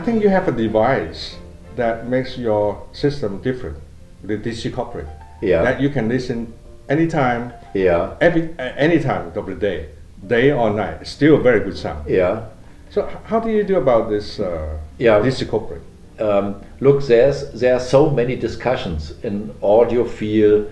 think you have a device that makes your system different, the DC coupling. Yeah. That you can listen anytime, Yeah. any time of the day or night. Still a very good sound. Yeah. So how do you do about this DC coupling? Look, there are so many discussions in audiophile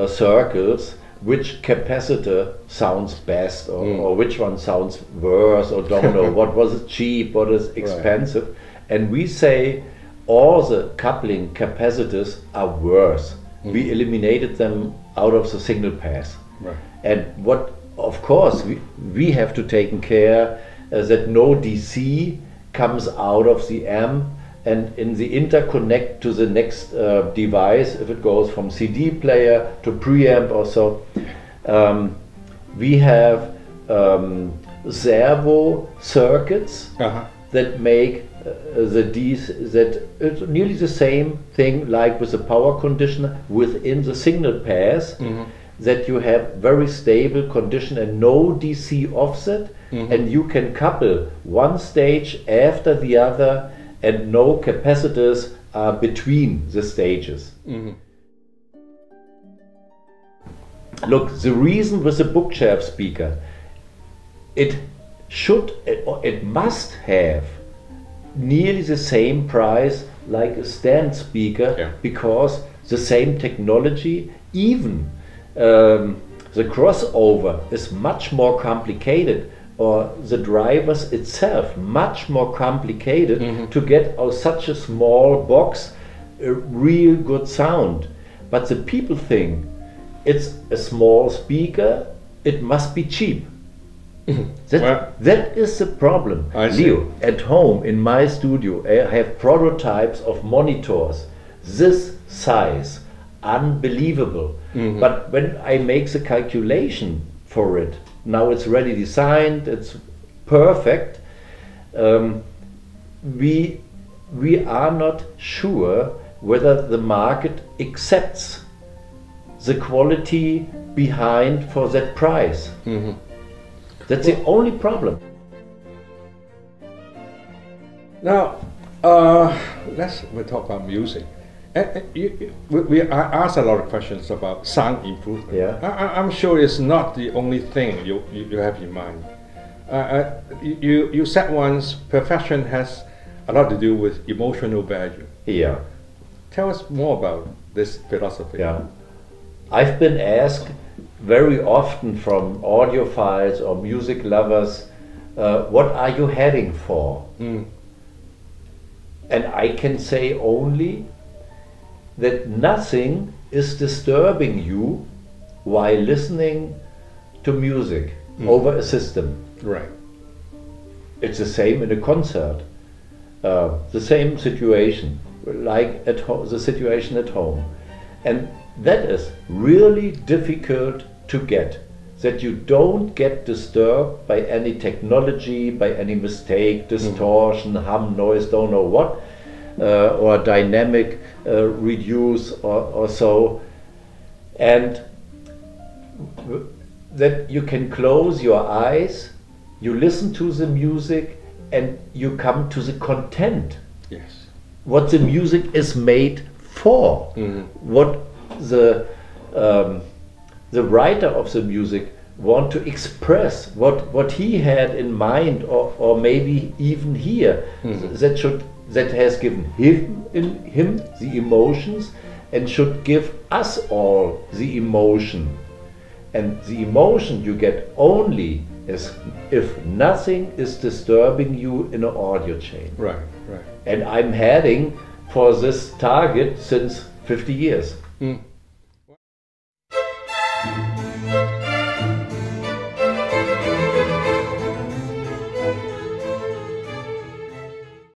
circles, which capacitor sounds best, or which one sounds worse, or don't know what was cheap, what is expensive. Right. And we say all the coupling capacitors are worse. We eliminated them out of the signal path. Right. And what, of course, we have to take care that no DC comes out of the amp and in the interconnect to the next device, if it goes from CD player to preamp or so. We have servo circuits that make the DC, that it's nearly the same thing like with the power conditioner within the signal path, that you have very stable condition and no DC offset, and you can couple one stage after the other and no capacitors are between the stages. Look, the reason with the bookshelf speaker, it must have nearly the same price like a stand speaker, because the same technology, even the crossover is much more complicated, or the drivers itself much more complicated to get out such a small box a real good sound. But the people think it's a small speaker, it must be cheap. That is the problem. Leo, at home in my studio I have prototypes of monitors this size, unbelievable. But when I make the calculation for it, now it's ready designed, it's perfect, we are not sure whether the market accepts the quality behind for that price. That's the only problem. Now, we'll talk about music. I asked a lot of questions about sound improvement. I'm sure it's not the only thing you have in mind. You said once, perfection has a lot to do with emotional value. Tell us more about this philosophy. I've been asked very often from audiophiles or music lovers, what are you heading for? And I can say only that nothing is disturbing you while listening to music over a system. Right. It's the same in a concert. The same situation, like the situation at home. And that is really difficult to get. That you don't get disturbed by any technology, by any mistake, distortion, hum, noise, don't know what, or dynamic reduce or so. And that you can close your eyes, you listen to the music, and you come to the content. Yes. What the music is made for. What the writer of the music want to express, what he had in mind, or maybe even here, that has given him the emotions and should give us all the emotion. And the emotion you get only is if nothing is disturbing you in an audio chain. Right, right. And I'm heading for this target since 50 years.